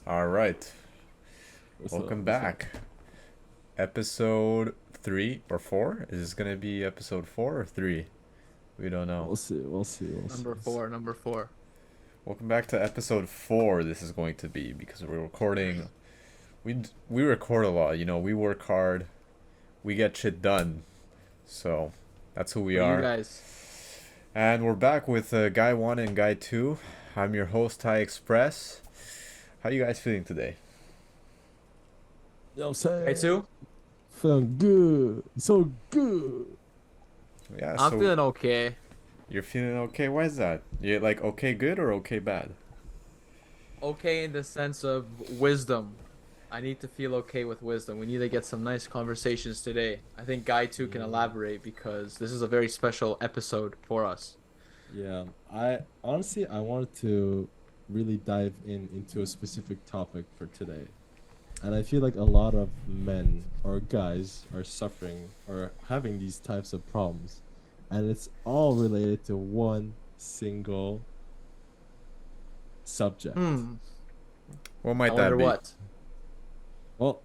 All right. What's up? Welcome What's up? back. Episode 3 or 4? Is this going to be episode 4 or 3? We don't know. We'll see. We'll see. We'll see. Number four. Welcome back to episode 4. This is going to be because we're recording. We record a lot, we work hard. We get shit done. So, that's who we For you are. guys. And we're back with Guy 1 and Guy 2. I'm your host, Ty Express. How you guys feeling today? You know what I'm saying? Hey, Sue. Feeling good. So good. Yeah, I'm so feeling okay. you're feeling okay? Why is that? You're like okay good or okay bad? Okay in the sense of wisdom. I need to feel okay with wisdom. We need to get some nice conversations today. I think Guy 2 can elaborate because this is a very special episode for us. Yeah. I wanted to really dive into a specific topic for today. And I feel like a lot of men or guys are suffering or having these types of problems. And it's all related to one single subject. What I might wonder that be? what. Well,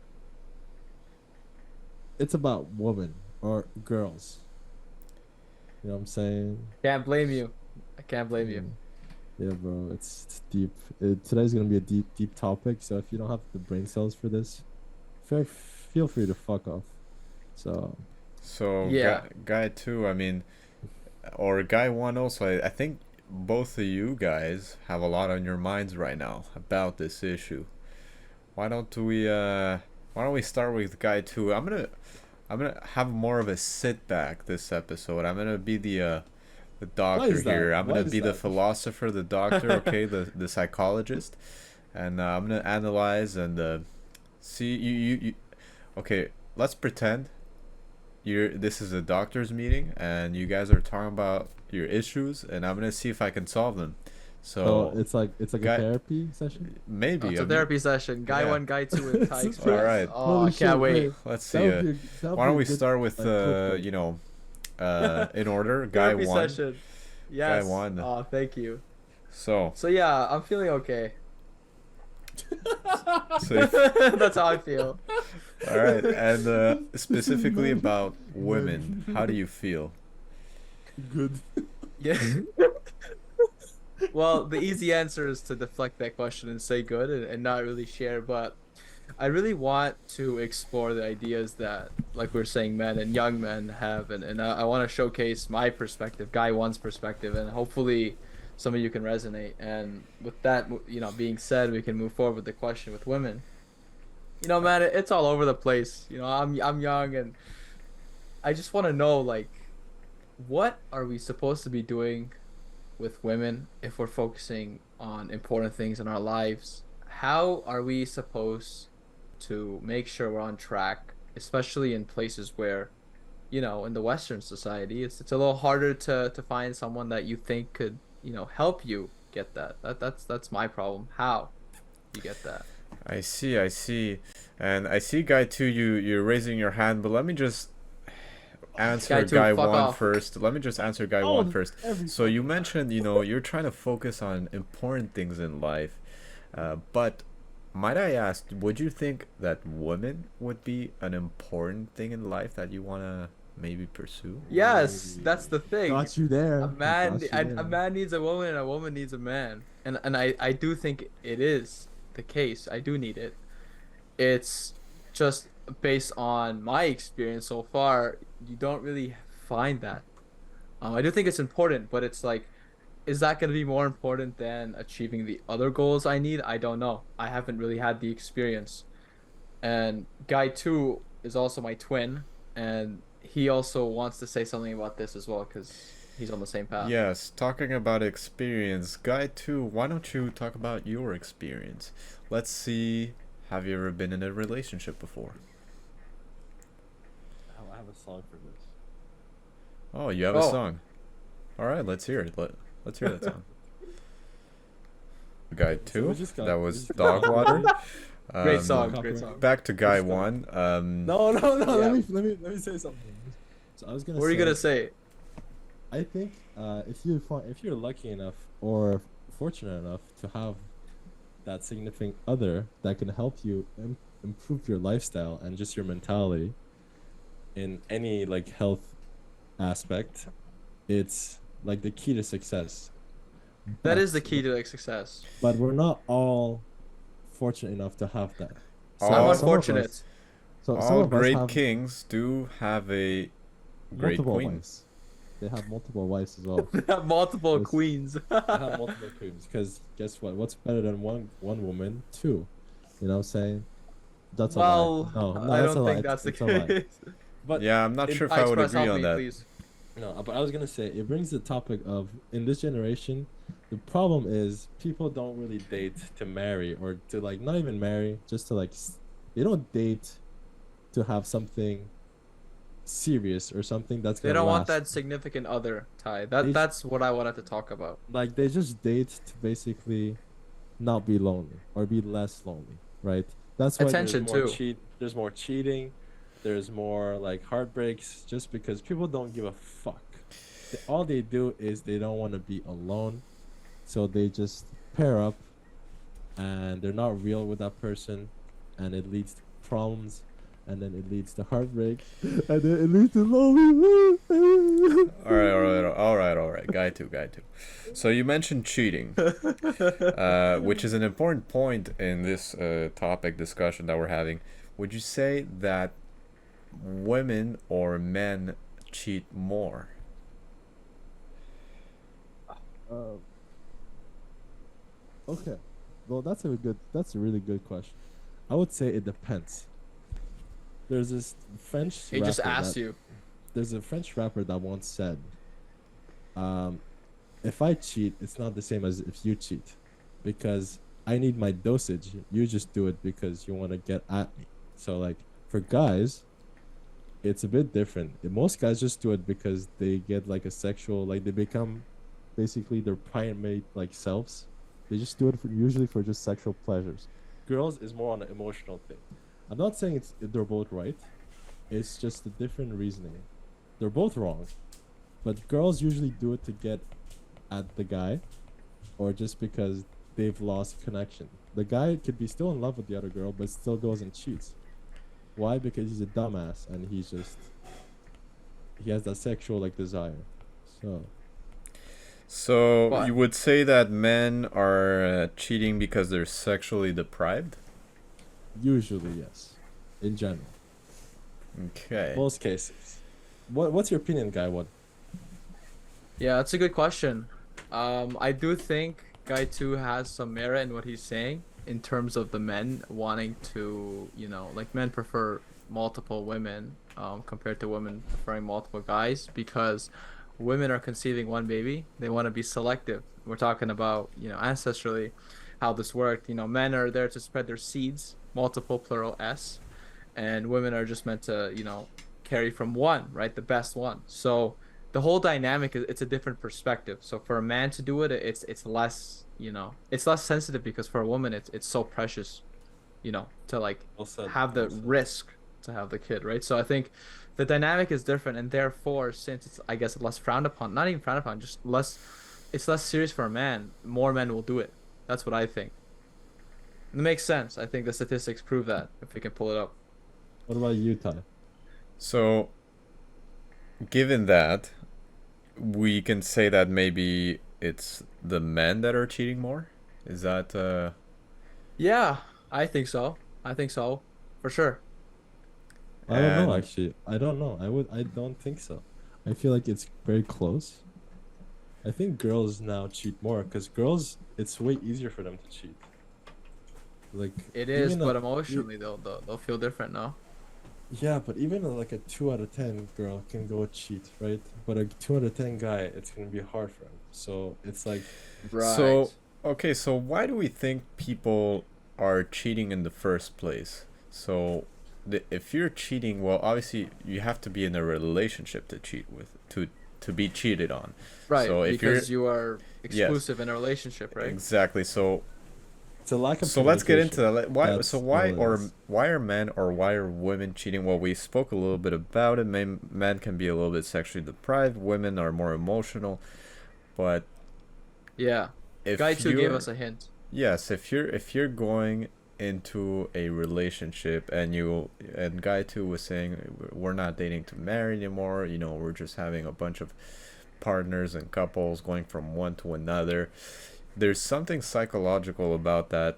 it's about women or girls. You know what I'm saying? Can't blame you. I can't blame you. Yeah, bro, it's deep. Today's gonna be a deep topic. So if you don't have the brain cells for this, feel free to fuck off. So So Yeah. guy 2, I mean, or Guy 1 also. I think both of you guys have a lot on your minds right now about this issue. Why don't we start with Guy 2? I'm gonna have more of a sit back this episode. I'm gonna be the why doctor is that? here. I'm Why gonna is be the that? philosopher, the doctor, okay, the psychologist, and I'm gonna analyze and see you. Okay, let's pretend this is a doctor's meeting and you guys are talking about your issues, and I'm gonna see if I can solve them. So So, it's like a Guy, therapy session. maybe. It's I a mean, therapy session. Guy yeah. 1, Guy 2 with Thai It's- All Express. right. Oh, Holy I can't shit, wait. Let's That see. would be Why don't we a good start with clip. in order? Guy Therapy 1. session. Guy Yes. 1. Oh, thank you. So, So yeah, I'm feeling okay. so That's how I feel. all right, and specifically about women, how do you feel? Good. Yeah. Well, the easy answer is to deflect that question and say good and not really share, but I really want to explore the ideas that, like we are saying, men and young men have, and I want to showcase my perspective, Guy One's perspective, and hopefully some of you can resonate. And with that, being said, we can move forward with the question with women. Man, it's all over the place. I'm young, and I just want to know, like, what are we supposed to be doing with women if we're focusing on important things in our lives? How are we supposed to make sure we're on track, especially in places where, in the Western society, it's a little harder to find someone that you think could, help you get that. That's my problem. How you get that? I see, and I see, Guy 2. You're raising your hand, but let me just answer Guy 2, Guy fuck 1 off. first. Let me just answer Guy 1 first. So you mentioned, you're trying to focus on important things in life, but might I ask, would you think that women would be an important thing in life that you wanna maybe pursue? Yes, that's the thing. Got you there. A man, Got you a, there. a man needs a woman, and a woman needs a man, and I do think it is the case. I do need it. It's just based on my experience so far, you don't really find that. I do think it's important, but it's like, is that going to be more important than achieving the other goals I need? I don't know. I haven't really had the experience. And Guy 2 is also my twin, and he also wants to say something about this as well because he's on the same path. Yes, talking about experience, Guy 2, why don't you talk about your experience? Let's see, have you ever been in a relationship before? I have a song for this. Oh, you have a Oh. song. All right, let's hear it. Let's hear that song. Guy So 2, we just got- that we was just- Dog Water. Great song, Copyright. great song. Back to Guy Just got- 1. No. Yeah. Let me say something. So I was gonna. What are you gonna say? I think if you're lucky enough or fortunate enough to have that significant other that can help you improve your lifestyle and just your mentality in any like health aspect, it's like the key to success. That But is the key to like success. we're not all fortunate enough to have that. I'm So All some of us, unfortunate. some all of us great have kings do have a great multiple queen. wives. They have multiple wives as well. They have multiple Yes. queens. They have multiple queens because guess what? What's better than one woman? Two. You know what I'm saying? That's a lie. Well, No, I that's a don't lie. think that's the It's a lie. case. But Yeah, I'm not in sure if Hi, I would Express, agree help on me, that. please. no, but I was gonna say it brings the topic of in this generation, the problem is people don't really date to marry or to like not even marry, just to like they don't date to have something serious or something that's They gonna don't want last. that significant other tie. They That's what I wanted to talk about. like they just date to basically not be lonely or be less lonely, right? That's why Attention too. there's more cheating, there's more like heartbreaks just because people don't give a fuck. All they do is they don't want to be alone, so they just pair up and they're not real with that person and it leads to problems and then it leads to heartbreak and then it leads to lonely. All right. Guy two. So you mentioned cheating, which is an important point in this topic discussion that we're having. Would you say that women or men cheat more? uh, okay, well that's a really good question. I would say it depends. There's this French He just rapper asked that you. there's a French rapper that once said, um, if I cheat, it's not the same as if you cheat, because I need my dosage. You just do it because you want to get at me. So like for guys, it's a bit different. Most guys just do it because they get like a sexual, like they become basically their primate like selves. They just do it for usually for just sexual pleasures. Girls is more on an emotional thing. I'm not saying they're both right. It's just a different reasoning. They're both wrong, but girls usually do it to get at the guy or just because they've lost connection. The guy could be still in love with the other girl, but still goes and cheats. Why? Because he's a dumbass and he has that sexual like desire. So So But you would say that men are cheating because they're sexually deprived? usually yes, in general, Okay. most cases. What's your opinion, guy? What? yeah, that's a good question. I do think Guy 2 has some merit in what he's saying in terms of the men wanting to, like men prefer multiple women compared to women preferring multiple guys because women are conceiving one baby. They want to be selective. We're talking about, ancestrally how this worked. Men are there to spread their seeds, multiple plural S, and women are just meant to, carry from one, right? The best one. So the whole dynamic is it's a different perspective. So for a man to do it, it's less, it's less sensitive because for a woman it's so precious, to like Well said. have the Well said. risk to have the kid, right? So I think the dynamic is different and therefore since it's I guess less frowned upon, not even frowned upon, just less it's less serious for a man, more men will do it. That's what I think. It makes sense. I think the statistics prove that if we can pull it up. What about you, Ty? So given that, we can say that maybe it's the men that are cheating more? Is that Yeah, I think so. I think so. For sure. I don't know and actually. I don't know. I don't think so. I feel like it's very close. I think girls now cheat more because girls, it's way easier for them to cheat. Like It is, even but e- emotionally they'll feel different, no? yeah, but even like a 2 out of 10 girl can go cheat, right? But a 2 out of 10 guy, it's gonna be hard for him. So it's like Right. so okay, so why do we think people are cheating in the first place? So if you're cheating, well, obviously you have to be in a relationship to cheat with to be cheated on. Right, So if you're because you are yes, exclusive in a relationship, right? exactly. it's a lack of So let's get into communication. that. Why? So That's all it is. why are men or why are women cheating? Well, we spoke a little bit about it. Men can be a little bit sexually deprived. Women are more emotional. But Yeah. Guy if 2 gave you're us a hint. yes, if you're going into a relationship and guy two was saying we're not dating to marry anymore, we're just having a bunch of partners and couples going from one to another. There's something psychological about that,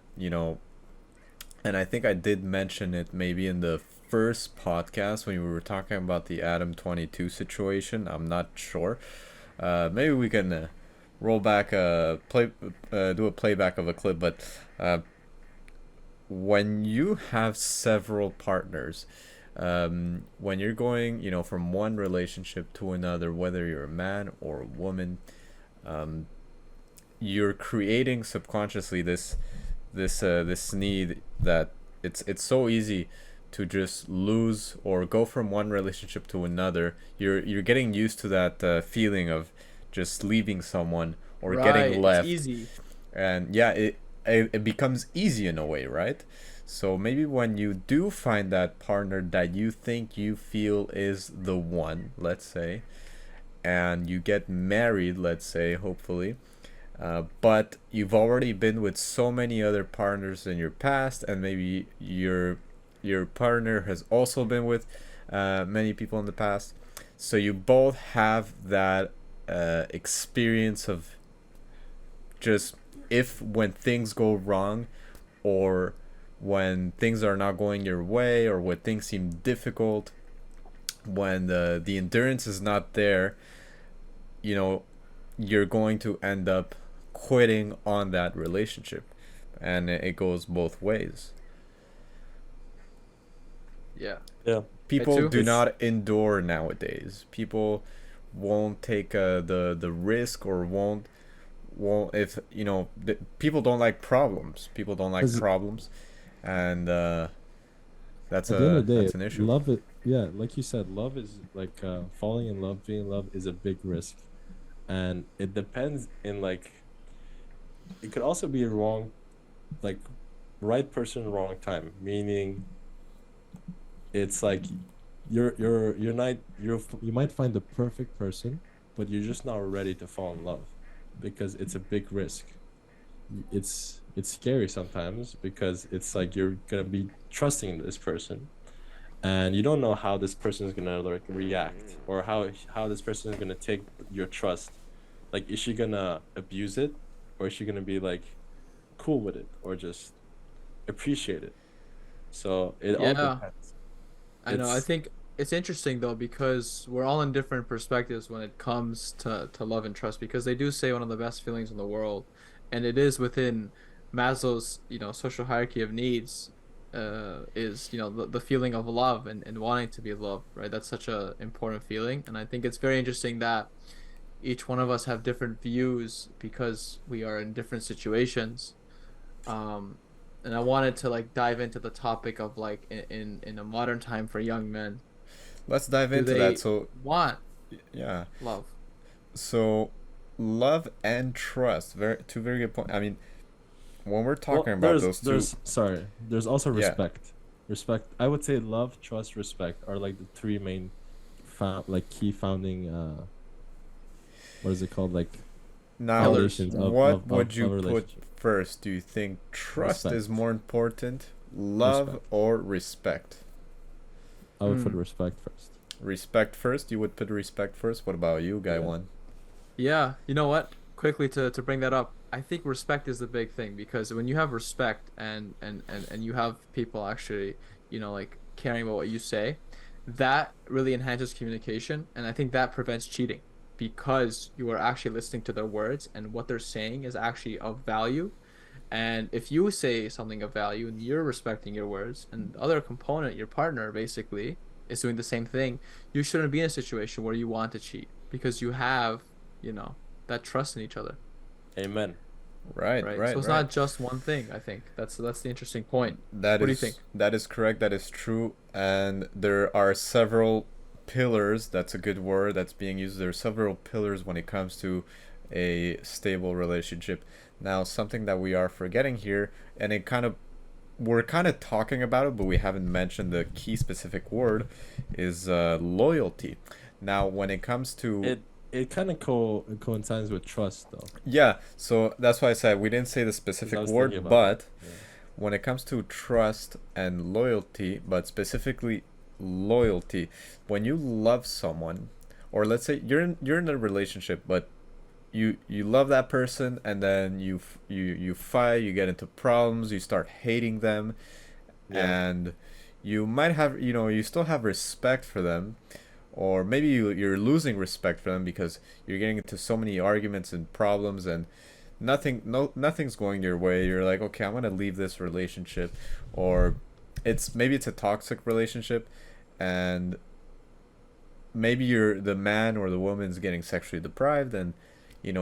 and I think I did mention it maybe in the first podcast when we were talking about the Adam 22 situation. I'm not sure. Maybe we can roll back do a playback of a clip, but uh, when you have several partners, when you're going, from one relationship to another, whether you're a man or a woman, um, you're creating subconsciously this need that it's so easy to just lose or go from one relationship to another. You're getting used to that feeling of just leaving someone or getting Right. It's left, easy. and yeah, it becomes easy in a way, right? So maybe when you do find that partner that you think you feel is the one, let's say, and you get married, let's say, hopefully, but you've already been with so many other partners in your past, and maybe your partner has also been with many people in the past, so you both have that experience of just, if when things go wrong, or when things are not going your way, or when things seem difficult, when the endurance is not there, you know you're going to end up quitting on that relationship, and it goes both ways. Yeah. Yeah, Me People too. do it's not endure nowadays. People won't take the risk, or won't, if people don't like problems. People don't like because problems, and that's at the end a of the day, that's an issue. love it. Yeah, like you said, love is like falling in love, being in love is a big risk, and it depends in like it could also be a wrong, like right person, wrong time. Meaning, it's like you're not you might find the perfect person, but you're just not ready to fall in love because it's a big risk. It's scary sometimes because it's like you're gonna be trusting this person and you don't know how this person is gonna like react or how this person is gonna take your trust. Like, is she gonna abuse it, or is she gonna be like cool with it, or just appreciate it? So it all Yeah. depends. I know. I It's think it's interesting though because we're all in different perspectives when it comes to love and trust because they do say one of the best feelings in the world, and it is within Maslow's social hierarchy of needs, is the feeling of love and wanting to be loved, right? That's such a important feeling, and I think it's very interesting that each one of us have different views because we are in different situations. Um, and I wanted to like dive into the topic of like in a modern time for young men, Let's dive do into that. they So want yeah, love? so love and trust, two very good points. I mean, when we're well, talking about those two, there's also yeah. respect. Respect. I would say love, trust, respect are like the three main like key founding what is it called, like Now, Pillars. foundations what would of you a put relationship. first? Do you think trust is Respect. more important, love, Respect. or respect? I would put Hmm. respect first. Respect first. You would put respect first. What about you, guy Yeah. one? Yeah, you know what? Quickly to bring that up, I think respect is the big thing because when you have respect and you have people actually, like caring about what you say, that really enhances communication, and I think that prevents cheating because you are actually listening to their words and what they're saying is actually of value. And if you say something of value and you're respecting your words, and the other component, your partner, basically, is doing the same thing, you shouldn't be in a situation where you want to cheat because you have, you know, that trust in each other, Amen. Right, right? So right, it's right. not just one thing, I think. That's the interesting point. That What do you is think? that is correct. That is true. And there are several pillars. That's a good word that's being used. There are several pillars when it comes to a stable relationship. Now, something that we are forgetting here, and we're kind of talking about it, but we haven't mentioned the key specific word, is loyalty. Now, when it comes to It it kind of coincides with trust though. Yeah, so that's why I said we didn't say the 'Cause I specific was thinking word, about that. but Yeah. when it comes to trust and loyalty, but specifically loyalty, when you love someone, or let's say you're in a relationship, but you love that person, and then you fight, you get into problems, you start hating them, Yeah. and you might have, you still have respect for them, or maybe you're losing respect for them because you're getting into so many arguments and problems, and nothing's going your way. You're like, okay, I'm gonna leave this relationship, or maybe it's a toxic relationship, and maybe you're the man or the woman's getting sexually deprived, and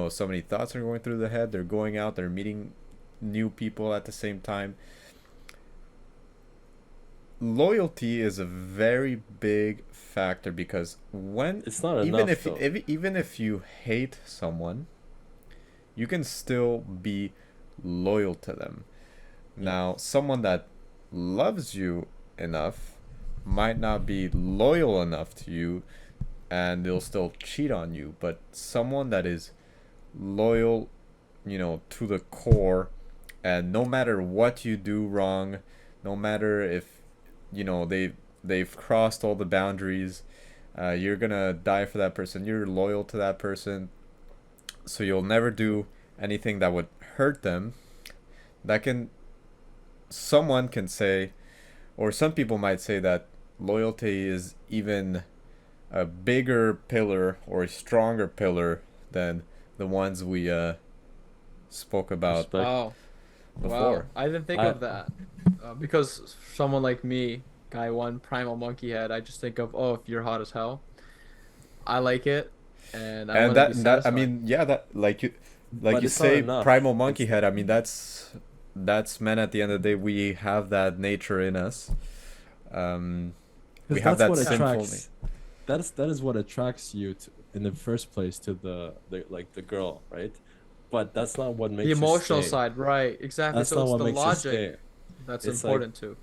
so many thoughts are going through the head. They're going out, they're meeting new people at the same time. Loyalty is a very big factor, because when It's not even enough if, though. even if you hate someone, you can still be loyal to them. Yeah. Now, someone that loves you enough might not be loyal enough to you, and they'll still cheat on you. But someone that is loyal, to the core, and no matter what you do wrong, no matter if they've crossed all the boundaries, you're gonna die for that person. You're loyal to that person, so you'll never do anything that would hurt them. That can Someone can say, or some people might say, that loyalty is even a bigger pillar or a stronger pillar than the ones we spoke about Respect. Wow. Wow. before. I didn't think I of that. Because someone like me, guy one, primal monkey head, I just think of, oh, if you're hot as hell, I like it, and I And want to be that I satisfied. mean, yeah, that like but you it's not say, enough. primal monkey It's head. I mean, that's men. At the end of the day, we have that nature in us. Um, we because have that's that what Yeah. sinful. attracts. That is what attracts you to, in the first place, to the like the girl, right? But that's not what The makes you emotional stay. side, right? Exactly. That's So not it's what the makes you logic stay. that's It's like important too.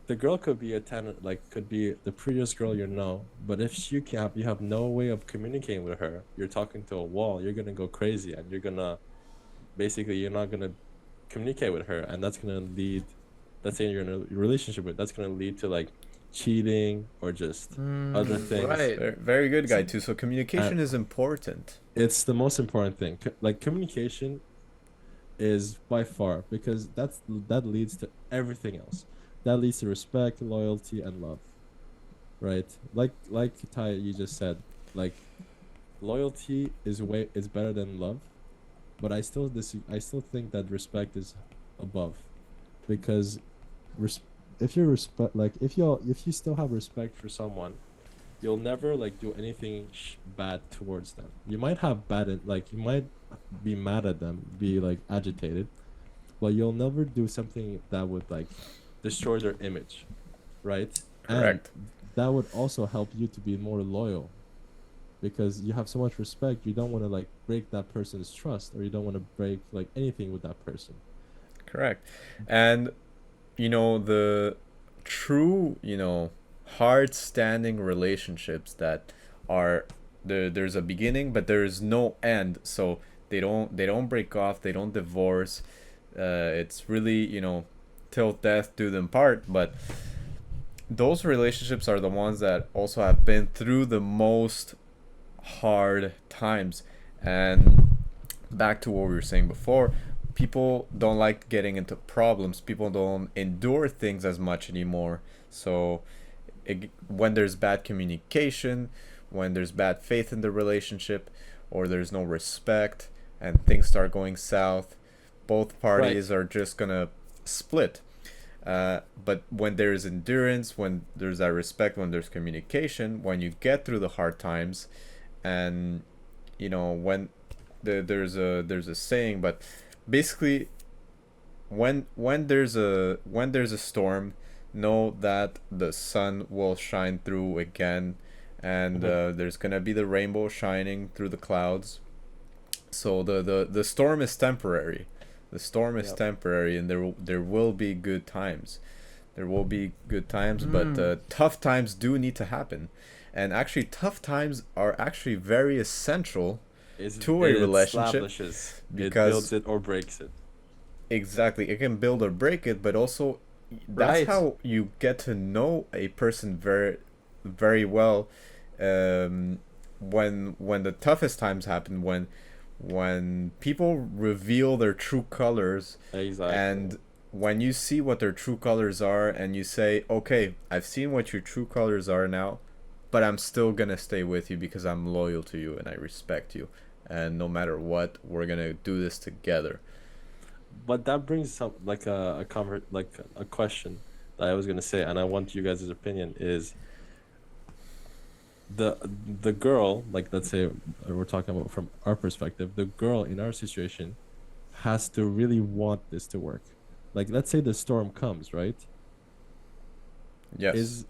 the girl could be a 10, like could be the prettiest girl you know, but if you have no way of communicating with her, you're talking to a wall, you're gonna go crazy, and you're gonna basically, you're not gonna communicate with her, and that's gonna lead, let's say you're in a relationship with, that's gonna lead to like cheating or just other things. Right. Very, very good S- guy too. So And communication is important. it's the most important thing. Like communication is by far, because that leads to everything else. That leads to respect, loyalty, and love. Right? Like Ty, you just said, like loyalty is better than love, but I still think that respect is above, because res- if you respect, like if you still have respect for someone, you'll never like do anything bad towards them. You might have like you might be mad at them, be like agitated, but you'll never do something that would like destroy their image, right? And Correct. that would also help you to be more loyal, because you have so much respect. You don't want to like break that person's trust, or you don't want to break like anything with that person. Correct. And the true, hard standing relationships that are there's a beginning but there's no end. So they don't break off, they don't divorce. It's really, till death do them part. But those relationships are the ones that also have been through the most hard times. And back to what we were saying before, people don't like getting into problems. People don't endure things as much anymore. So when there's bad communication, when there's bad faith in the relationship, or there's no respect, and things start going south, both Right. parties are just gonna split. But when there's endurance, when there's that respect, when there's communication, when you get through the hard times, and when there's a saying, but basically, when there's a storm, know that the sun will shine through again, and Mhm. there's gonna be the rainbow shining through the clouds. So the storm is temporary. The storm is Yep. temporary, and there will be good times. There will be good times, but Mm. tough times do need to happen. And actually, tough times are actually very essential Is to a it relationship establishes, it builds because it or breaks it. exactly it can build or break it, but also that's Right. how you get to know a person very, very well. Um, when the toughest times happen, when people reveal their true colors, Exactly. and when you see what their true colors are, and you say, okay, I've seen what your true colors are now, but I'm still gonna stay with you because I'm loyal to you and I respect you, and no matter what, we're gonna do this together. But that brings some like like a question that I was gonna say, and I want you guys' opinion is the girl, like let's say we're talking about from our perspective, the girl in our situation has to really want this to work. Like let's say the storm comes, right? Yes. Is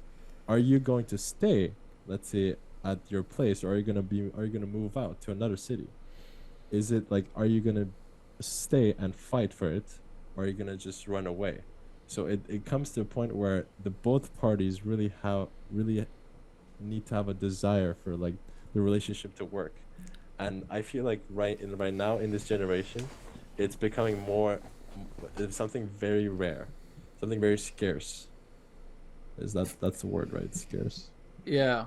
Are you going to stay, let's say, at your place, or are you gonna move out to another city? Is it like are you gonna stay and fight for it, or are you gonna just run away? So it comes to a point where the both parties really need to have a desire for like the relationship to work. And I feel like right now in this generation, it's becoming it's something very rare, something very scarce. That's the word, right? Scarce. Yeah.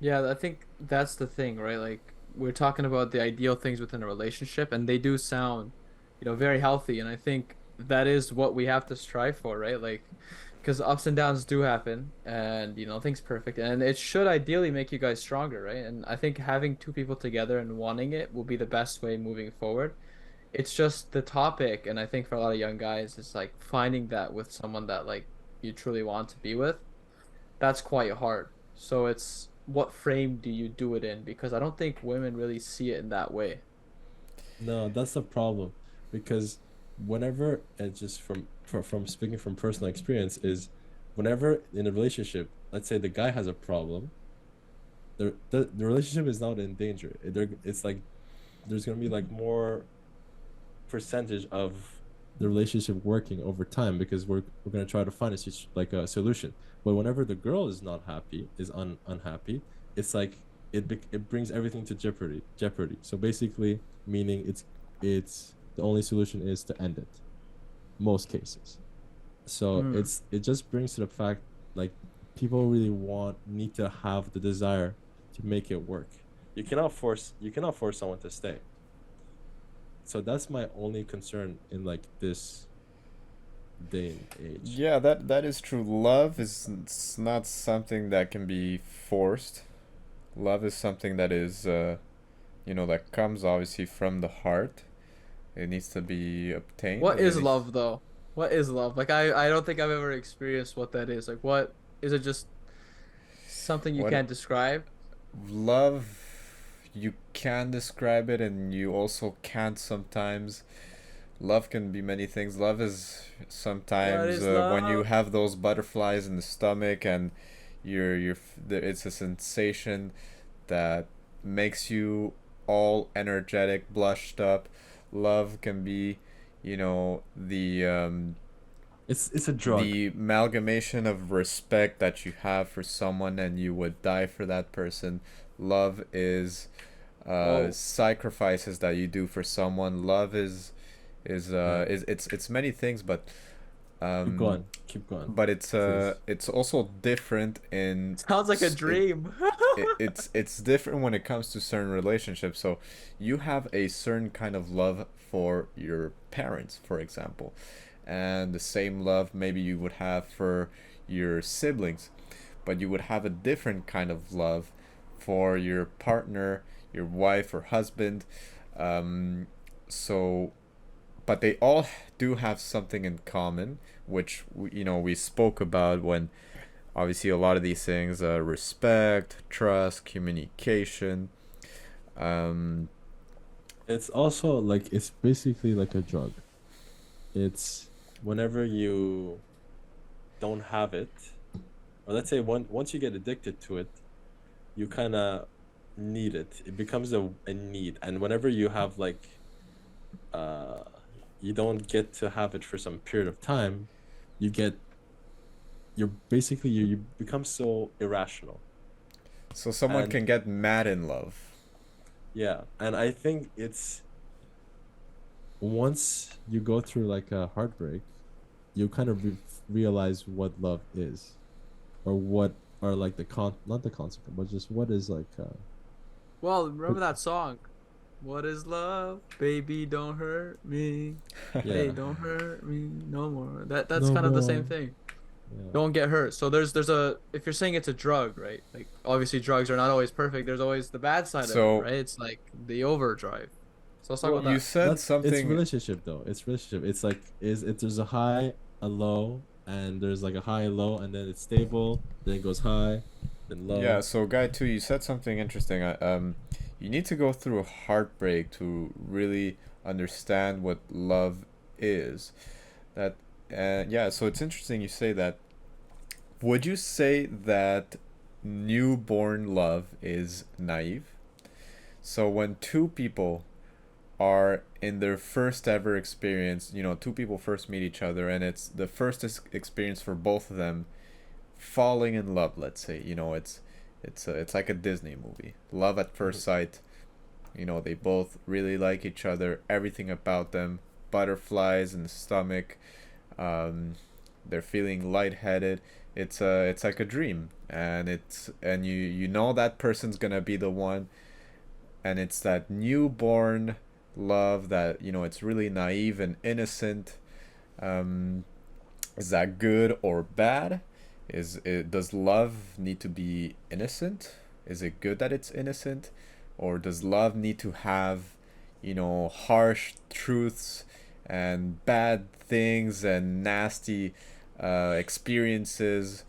Yeah, I think that's the thing, right? Like we're talking about the ideal things within a relationship and they do sound, very healthy and I think that is what we have to strive for, right? Like because ups and downs do happen and nothing's perfect and it should ideally make you guys stronger, right? And I think having two people together and wanting it will be the best way moving forward. It's just the topic and I think for a lot of young guys it's like finding that with someone that like you truly want to be with, that's quite hard. So it's what frame do you do it in? Because I don't think women really see it in that way. No, that's the problem, because whenever and just from speaking from personal experience is whenever in a relationship, let's say the guy has a problem, the relationship is not in danger. It's like there's gonna be like more percentage of the relationship working over time because we're gonna try to find like a solution. But whenever the girl is not happy, is unhappy, it's like it brings everything to jeopardy. So basically, meaning it's the only solution is to end it. Most cases. So Hmm. it just brings to the fact like people really need to have the desire to make it work. You cannot force someone to stay. So that's my only concern in like this day and age. Yeah, that is true. Love is not something that can be forced. Love is something that is, that comes obviously from the heart. It needs to be obtained, What and is it needs. love though? What is love? Like I don't think I've ever experienced what that is. Like what is it just something you What can't describe? love, you can describe it, and you also can't sometimes. Love can be many things. Love is What sometimes is when you love? have those butterflies in the stomach, and it's a sensation that makes you all energetic, blushed up. Love can be, It's a drug. the amalgamation of respect that you have for someone, and you would die for that person. Love is Whoa. sacrifices that you do for someone. Love Yeah. is it's many things, Keep um going. Keep going. but Please. it's also different in Sounds like a dream. it's different when it comes to certain relationships. So you have a certain kind of love for your parents, for example, and the same love maybe you would have for your siblings, but you would have a different kind of love for your partner, your wife or husband. um so but they all do have something in common, which we spoke about when obviously a lot of these things, respect, trust, communication. um It's also like it's basically like a drug. It's whenever you don't have it, or let's say once you get addicted to it, you kind of need it. It becomes a need. And whenever you have like uh you don't get to have it for some period of time, you get you're basically you become so irrational. So someone And can get mad in love. yeah, and I think it's once you go through like a heartbreak, you kind of realize what love is, or what are like the not the consequence, but just what is like Well, remember that song? What is love? Baby, don't hurt me. Hey, yeah, don't hurt me no more. That's no kind of the same more. thing. Yeah. Don't get hurt. So there's a if you're saying it's a drug, right? Like obviously drugs are not always perfect. There's always the bad side of it, So right? It's like the overdrive. So let's talk Well, about you that. said that's it's something. relationship though. It's relationship. It's like is it there's a high, a low, and there's like a high, low, and then it's stable. Then it goes high, then Yeah, low. so guy two, you said something interesting. You need to go through a heartbreak to really understand what love is. That, yeah. So it's interesting you say that. Would you say that newborn love is naive? So when two people are in their first ever experience, two people first meet each other, and it's the first experience for both of them falling in love. Let's say, it's like a Disney movie, love at first Mhm. sight. They both really like each other, everything about them, butterflies in the stomach. Um, they're feeling lightheaded. It's like a dream, and you know that person's gonna be the one, and it's that newborn love that it's really naive and innocent. Um, is that good or bad? Does love need to be innocent? Is it good that it's innocent, or does love need to have, harsh truths and bad things and nasty experiences?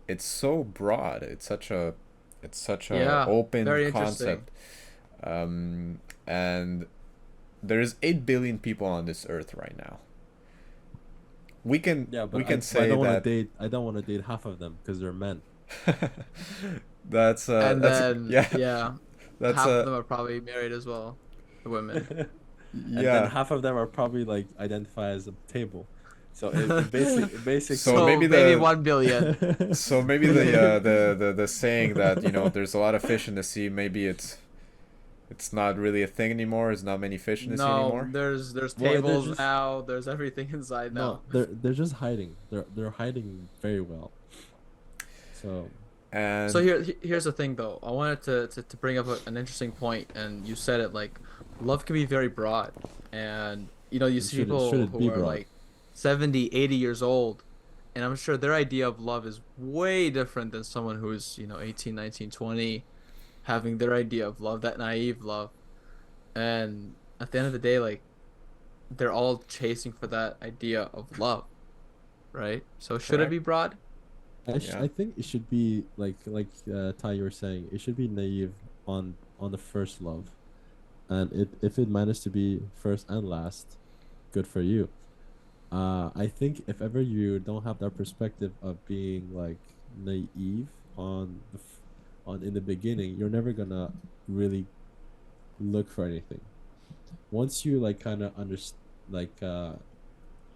It's so broad. It's such a Yeah, open very interesting. concept. um, and there's 8 billion people on this earth right now. we can Yeah, we but can I say don't want to that. date. I don't want to date half of them because they're men. And That's then yeah, yeah, that's half of them are probably married as well, the women. And then yeah. half of them are probably like identify as a table. So it So basically So maybe maybe the 1 billion. so maybe the saying that there's a lot of fish in the sea, maybe it's not really a thing anymore. There's not many fish in the sea No, anymore. there's well they're tables just now. There's everything inside no now. they're just hiding. They're hiding very well. So So And here's the thing though. I wanted to bring up an interesting point, and you said it like love can be very broad, and you see should people it who be are broad? like 70, 80 years old, and I'm sure their idea of love is way different than someone who's 18, 19, 20, having their idea of love, that naive love. And at the end of the day, like they're all chasing for that idea of love, right? So should it correct. be broad? Yeah. I think it should be Ty, you were saying it should be naive on the first love, and if it managed to be first and last, good for you. I think if ever you don't have that perspective of being like naive on in the beginning, you're never gonna really look for anything. Once you like kind of understand, like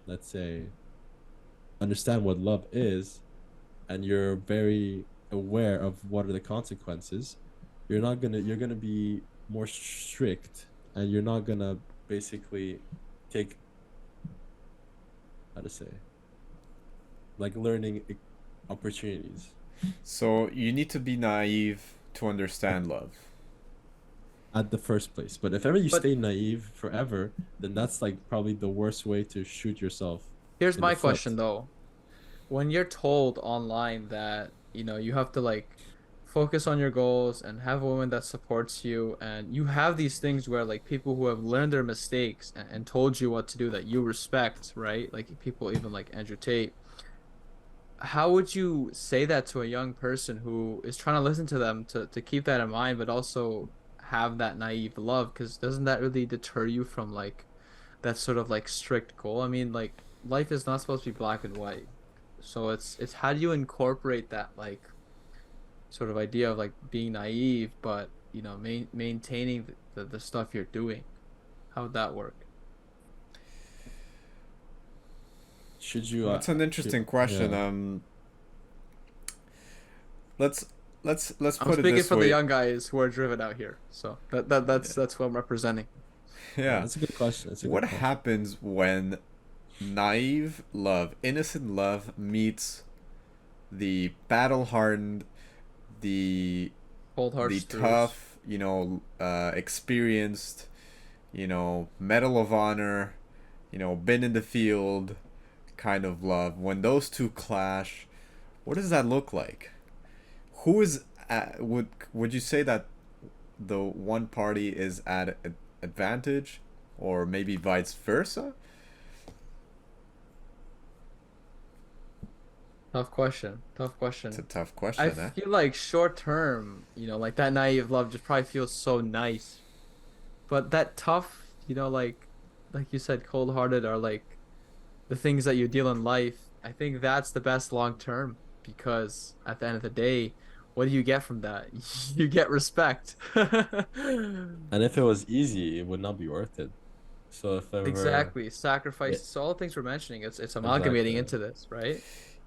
let's say, understand what love is, and you're very aware of what are the consequences, you're gonna be more strict, and you're not gonna basically take, how to say, like learning opportunities So you need to be naive to at, understand love. at the first place. But if ever you But stay naive forever, then that's like probably the worst way to shoot yourself here's in the my question foot. though. When you're told online that, you have to like focus on your goals and have a woman that supports you, and you have these things where like people who have learned their mistakes and told you what to do that you respect, right? Like people even like Andrew Tate. How would you say that to a young person who is trying to listen to them to keep that in mind, but also have that naive love? Because doesn't that really deter you from like that sort of like strict goal? I mean, like life is not supposed to be black and white. So it's how do you incorporate that like sort of idea of like being naive, but maintaining the stuff you're doing? How would that work? Should you Well, that's an interesting question. yeah. Let's let's I'm put it speaking this for the way. young guys who are driven out here, so that's what I'm representing. Yeah, Yeah. that's a good question. That's a What good question. happens when naive love, innocent love meets the battle hardened, the Cold hard the truths. tough, experienced, Medal of Honor, been in the field kind of love? When those two clash, what does that look like? Who is would you say that the one party is at advantage, or maybe vice versa? Tough question. Tough It's a question. tough I question, eh? feel like short term, like that naive love just probably feels so nice. But that tough, like you said, cold hearted are like the things that you deal in life. I think that's the best long term because at the end of the day, what do you get from that? You get respect. And if it was easy, it would not be worth it. So if ever, Exactly. yeah, Sacrifice. So all the things we're mentioning, it's exactly, amalgamating into this, right?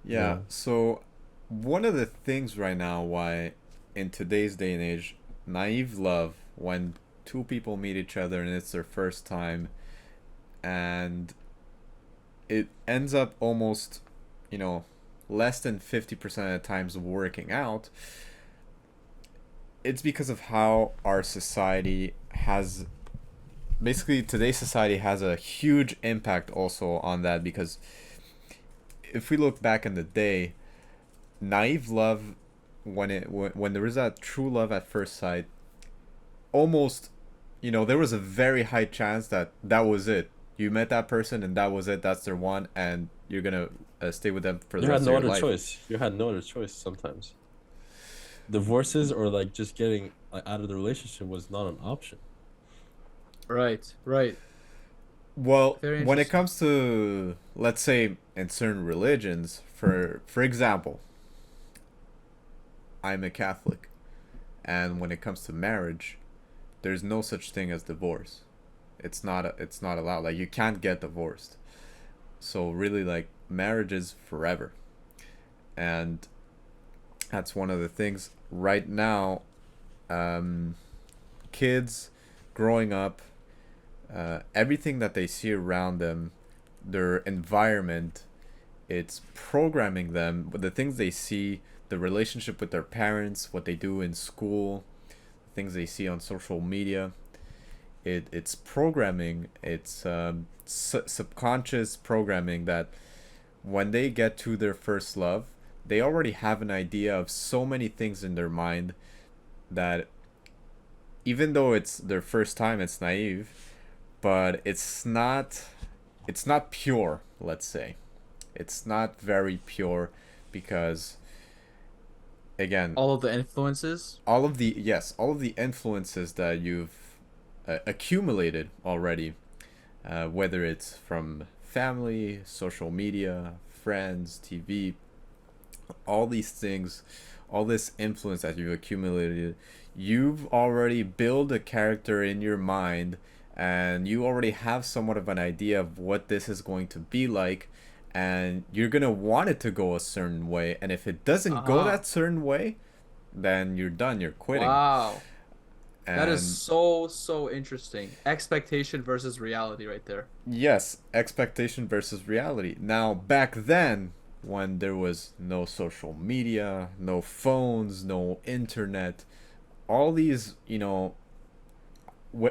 Yeah, yeah, so one of the things right now why in today's day and age, naive love, when two people meet each other and it's their first time and it ends up almost, you know, less than 50% of the times working out, it's because of how our society has basically today's society has a huge impact also on that, because if we look back in the day, naive love, when there was that true love at first sight, almost, there was a very high chance that that was it. You met that person and that was it. That's their one, and you're gonna stay with them for the you had rest of no your other life. choice. You had no other choice sometimes. Divorces or like just getting like, out of the relationship was not an option. Right. Right. Well, Very when it interesting. comes to, let's say, in certain religions, for example, I'm a Catholic, and when it comes to marriage, there's no such thing as divorce. It's not allowed. Like, you can't get divorced. So really, like, marriage is forever, and that's one of the things right now. Um, Kids growing up, everything that they see around them, their environment, it's programming them. But the things they see, the relationship with their parents, what they do in school, things they see on social media, it's programming. It's subconscious programming that when they get to their first love, they already have an idea of so many things in their mind that even though it's their first time, it's naive, but it's not pure, let's say. It's not very pure, because again, All of the influences. all of the influences that you've accumulated already, whether it's from family, social media, friends, TV, all these things, all this influence that you've accumulated, you've already built a character in your mind, and you already have somewhat of an idea of what this is going to be like, and you're gonna want it to go a certain way, and if it doesn't go Uh-huh. that certain way, then you're done, you're quitting. Wow. That is And so interesting. Expectation versus reality right there. yes, expectation versus reality. Now, back then, when there was no social media, no phones, no internet, all these,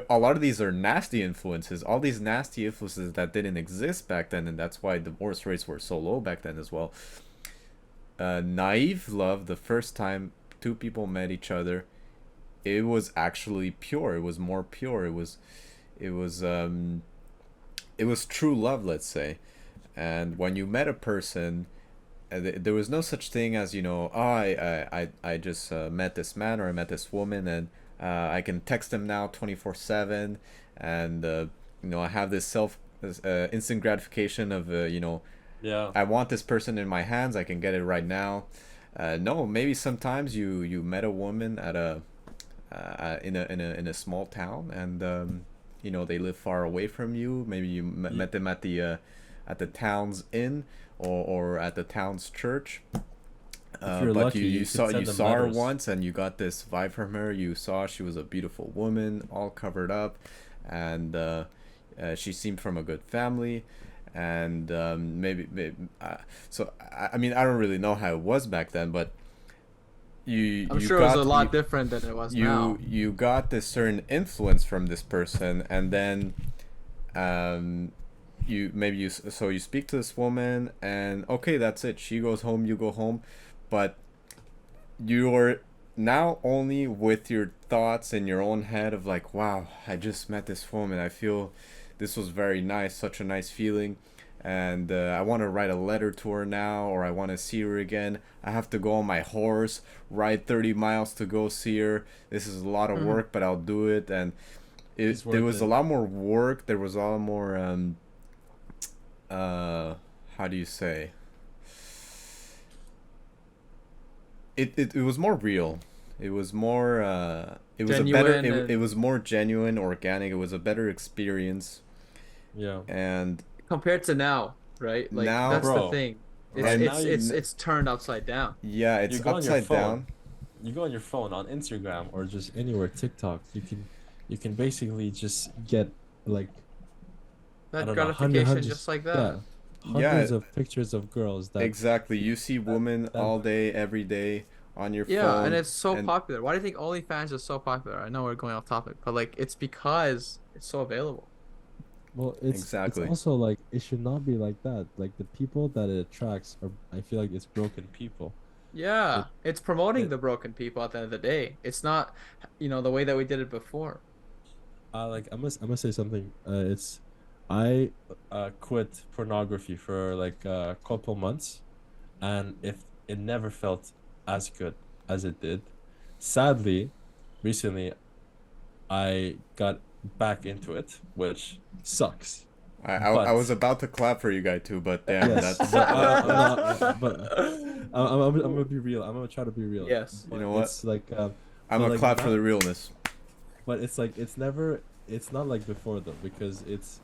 a lot of these are nasty influences. All these nasty influences that didn't exist back then, and that's why divorce rates were so low back then as well. Naive love, the first time two people met each other, it was actually pure. It was more pure. It was, it was true love, let's say. And when you met a person, there was no such thing as, oh, I just met this man, or I met this woman, and I can text them now 24/7, and I have this instant gratification of, Yeah, I want this person in my hands, I can get it right now. No, maybe sometimes you met a woman at a in a small town, and they live far away from you. Maybe you y- met them at the town's inn, or at the town's church, If you're But lucky, you could you send them saw her letters. once and you got this vibe from her. You saw she was a beautiful woman, all covered up, and she seemed from a good family, and so I mean I don't really know how it was back then, but I'm you sure it was a got lot different than it was now. you got this certain influence from this person, and then um so you speak to this woman, and okay, that's it, she goes home, you go home, but you're now only with your thoughts in your own head of like, wow, I just met this woman, I feel this was very nice, such a nice feeling, and I want to write a letter to her now, or I want to see her again. I have to go on my horse, ride 30 miles to go see her. This is a lot of Mhm. work, but I'll do it. And It's there worth was a it. lot more work, there was a lot more uh how do you say, it was more real. It was more it was a better Genuine it and was more genuine, organic. It was a better experience. Yeah, And compared to now, right? Like now, that's the bro. thing. It's Right and now, it's it's it's turned upside down. yeah, you it's go on your upside phone. down. You go on your phone on Instagram or just anywhere TikTok. You can basically just get like I That don't know gratification hundreds just like that. yeah Yeah, hundreds of pictures of girls exactly. You see women that all day, every day on your Yeah, and phone, it's so and popular. Why do you think OnlyFans is so popular? I know we're going off topic, but like it's because it's so available. well it's exactly. also like it should not be like that. Like the people that it attracts are I feel like it's broken people. It Yeah, it's promoting it the broken people at the end of the day. It's not, the way that we did it before. like I must say something. It's I quit pornography for like a couple months, and if it never felt as good as it did. Sadly, recently I got back into it, which sucks. I was But about to clap for you guy too, but damn, yes, that's but no, but I'm gonna be real. I'm gonna try to be real. Yes. you But know what? it's like, I'm but a like clap for now, the realness. but it's like it's never, it's not like before though, because it's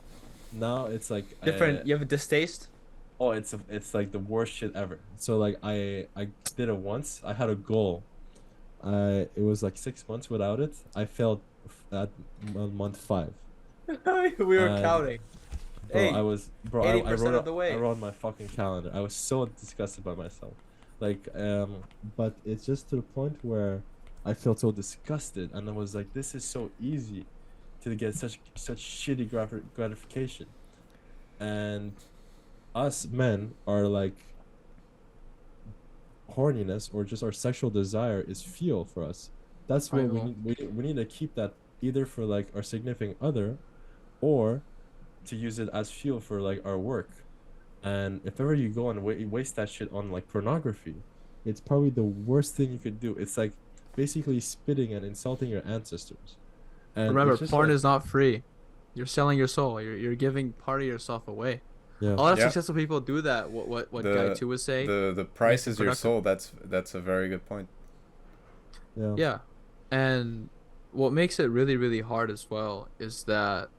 now it's like, Different. You have a distaste? oh, it's like the worst shit ever. So like I did it once. I had a goal. It was like 6 months without it. I failed at month five. We were And counting. bro, Hey, I wrote 80% of out the I way. wrote on my fucking calendar. I was so disgusted by myself. Like but it's just to the point where I felt so disgusted and I was like this is so easy to get such shitty gratification. And us men are like horniness or just our sexual desire is fuel for us. That's what we Primal. need. We need to keep that either for like our significant other or to use it as fuel for like our work. And if ever you go and waste that shit on like pornography, it's probably the worst thing you could do. It's like basically spitting and insulting your ancestors. And Remember, it's just porn like, is not free. You're selling your soul. You're giving part of yourself away. yeah, A lot of Yeah, successful people do that. What guy the two was saying the makes price it is your productive. soul. That's a very good point. yeah, Yeah. And what makes it really, really hard as well is that,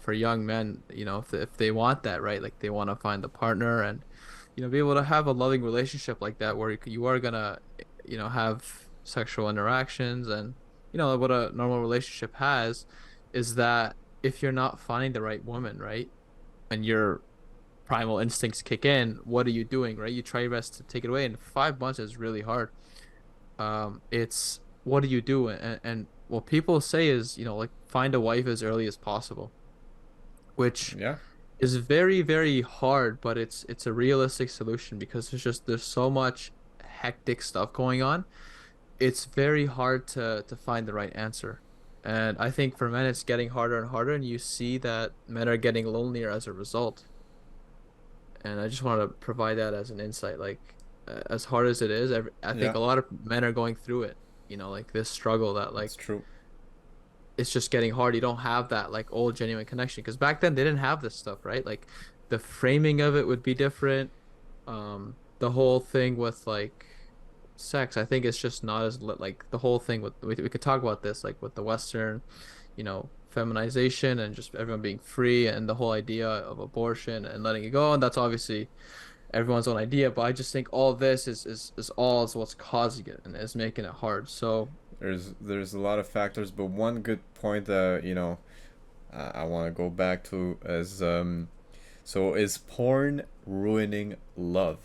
for young men, if they want that, right? Like they want to find a partner and, be able to have a loving relationship like that where you are gonna, have sexual interactions and, what a normal relationship has is that if you're not finding the right woman, right? And your primal instincts kick in, what are you doing, right? You try your best to take it away, and 5 months is really hard. It's what do you do? And what people say is, like find a wife as early as possible, which Yeah, is very, very hard, but it's a realistic solution because there's so much hectic stuff going on. It's very hard to find the right answer. And I think for men it's getting harder and harder, and you see that men are getting lonelier as a result. And I just want to provide that as an insight. Like, as hard as it is, I think yeah, a lot of men are going through it. Like this struggle that that's like true. it's just getting hard. You don't have that like old genuine connection because back then they didn't have this stuff, right? Like the framing of it would be different. The whole thing with like sex, I think it's just not as lit. Like the whole thing with we could talk about this like with the Western, feminization and just everyone being free and the whole idea of abortion and letting it go. And that's obviously everyone's own idea, but I just think all this is all is what's causing it and is making it hard. So There's a lot of factors, but one good point that I want to go back to is so is porn ruining love?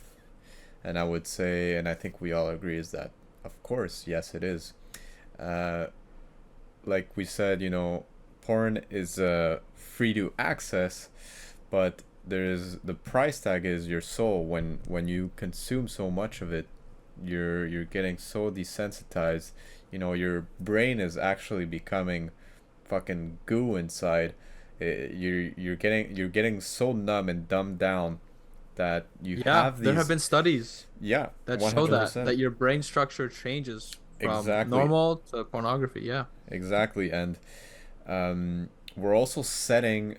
And I would say, and I think we all agree, is that of course yes it is. Uh, like we said, porn is free to access, but there's the price tag is your soul. When you consume so much of it, you're getting so desensitized. Your brain is actually becoming fucking goo inside. You're getting so numb and dumbed down that you yeah, have there have these. been studies Yeah, that show that 100%. your brain structure changes from Exactly. normal to pornography. Yeah. Exactly. And we're also setting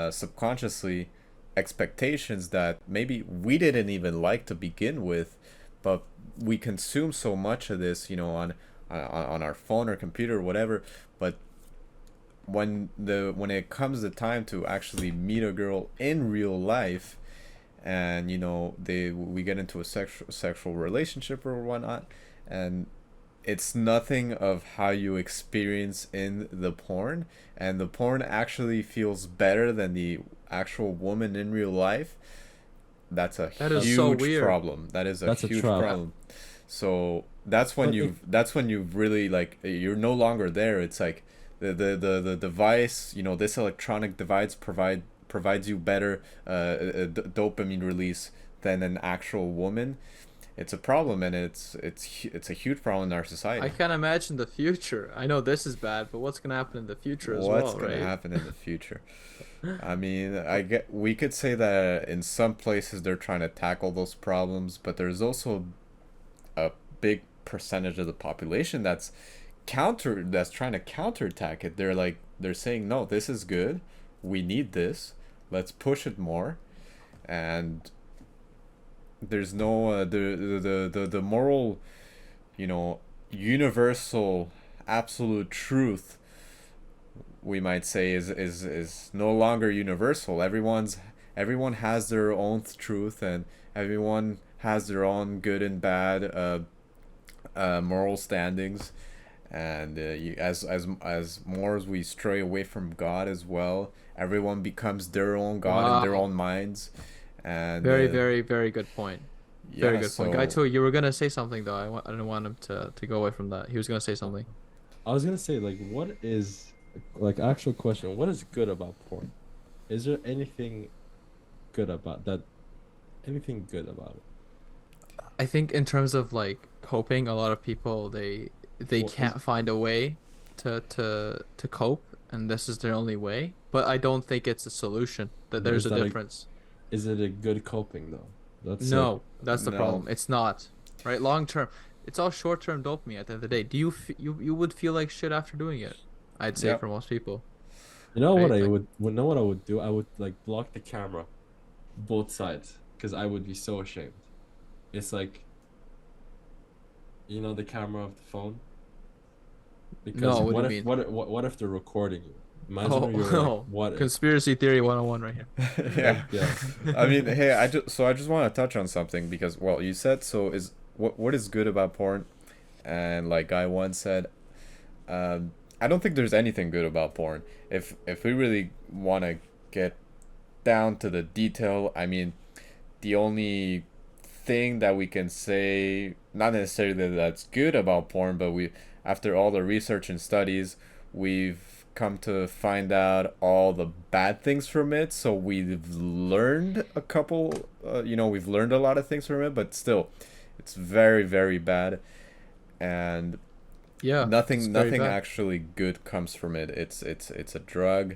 subconsciously expectations that maybe we didn't even like to begin with, but we consume so much of this, on our phone or computer or whatever. But when it comes the time to actually meet a girl in real life, and we get into a sexual relationship or whatnot, and it's nothing of how you experience in the porn, and the porn actually feels better than the actual woman in real life. That's a That is so huge weird. problem. That is a That's a huge trap. problem. So that's when you've really, like, you're no longer there. It's like the device, this electronic device provides you better dopamine release than an actual woman. It's a problem, and it's a huge problem in our I society. can't imagine the future. I know this is bad, but what's gonna happen in the future as What's well, gonna right? happen in the future? I mean, we could say that in some places they're trying to tackle those problems, but there's also a big percentage of the population that's trying to counterattack it. They're saying, no, this is good, we need this, let's push it more. And there's no the moral, universal absolute truth, we might say, is no longer universal. Everyone has their own truth, and everyone has their own good and bad moral standings. And as more as we stray away from God as well, everyone becomes their own God in their Wow. own minds. And Very, very, very good point. Very yeah, good point. Guy so too, you were gonna say something though. I didn't want him to go away from that. He was gonna say something. I was gonna say, like, what is, like, actual question, what is good about porn? Is there anything good about that? Anything good about it? I think in terms of like coping, a lot of people they What is can't find a way to cope, and this is their only way. But I don't think it's a solution. That but there's is a that a difference. is it a good coping though? That's like, No, that's the no. problem. It's not. Right? Long term, it's all short term dopamine at the end of the day. Do you would feel like shit after doing it? I'd say Yep. for most people, you know what right? I Like, would know what I would do? I would like block the camera, both sides, because I would be so ashamed. It's like, the camera of the phone. Because no, what do what you if mean? what if they're recording you? Oh, Imagine you're like, oh, what if? conspiracy theory 101 right here. Yeah. Like, yeah. I mean, hey, I just want to touch on something, because, well, you said, so is what is good about porn, and like Guy once said, I don't think there's anything good about porn. If we really want to get down to the detail, I mean, the only thing that we can say, not necessarily that that's good about porn, but after all the research and studies, we've come to find out all the bad things from it. So we've learned a lot of things from it, but still, it's very, very bad. And Yeah, it's nothing very nothing bad. actually good comes from it. It's a drug,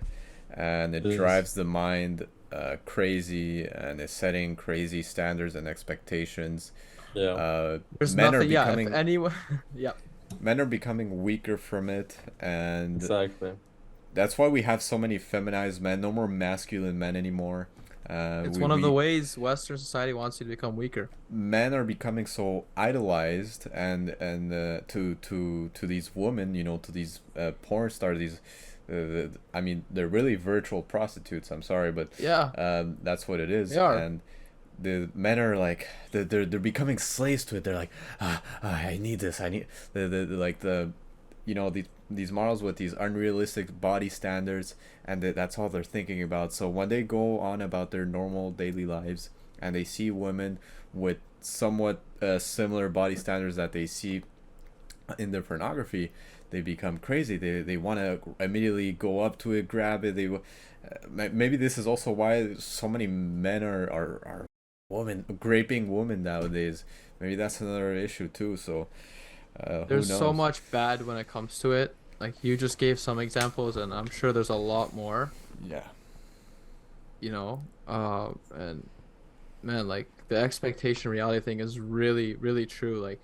and it It is. drives the mind crazy, and is setting crazy standards and expectations. Yeah. uh, There's men are nothing. Yeah, if becoming anyone, yeah, men are becoming weaker from it, and Exactly. that's why we have so many feminized men. No more masculine men anymore. it's We one of the we ways Western society wants you to become weaker. Men are becoming so idolized, and to these women, to these porn stars, these I mean, they're really virtual prostitutes. I'm sorry, but Yeah, that's what it they is. are. And the men are like they're becoming slaves to it. They're like, I need this. I need the like the you know these models with these unrealistic body standards, and that's all they're thinking about. So when they go on about their normal daily lives and they see women with somewhat similar body standards that they see in their pornography, they become crazy. They want to immediately go up to it, grab it. Maybe this is also why so many men are women graping women nowadays. Maybe that's another issue too. So who There's so knows? much bad when it comes to it. Like you just gave some examples, and I'm sure there's a lot more. Yeah. You know, and man, like the expectation reality thing is really, really true. Like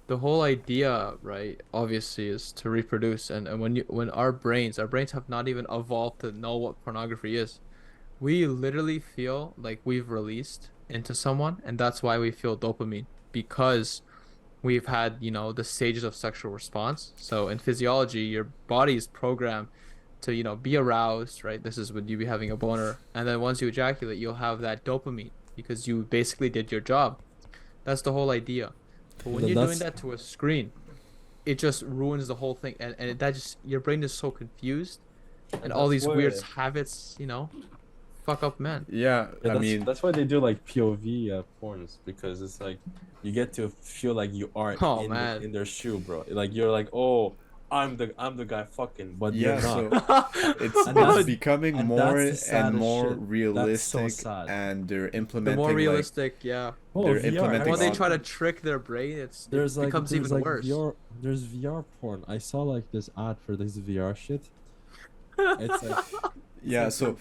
the whole idea, right, obviously is to reproduce, and when our brains have not even evolved to know what pornography is. We literally feel like we've released into someone, and that's why we feel dopamine because we've had, the stages of sexual response. So in physiology, your body is programmed to, be aroused, right? This is when you be having a boner. And then once you ejaculate, you'll have that dopamine because you basically did your job. That's the whole idea. But when Th- you're doing that's that to a screen, it just ruins the whole thing. And that just, your brain is so confused and all that's these why weird habits, fuck up men. Yeah. yeah, I mean, that's why they do like POV porns, because it's like you get to feel like you are Oh in man. in their shoe, bro. Like you're like, oh, I'm the guy fucking, but you're yeah. not. So it's And it's that's becoming and more that's the and saddest more shit. That's so realistic, sad. and they're The more implementing like realistic, yeah. Oh, they're VR. The Have you implementing more they all. try to seen? trick their brain, it becomes There's even like worse. there's VR porn. I saw like this ad for this VR shit. It's like it's Yeah. like So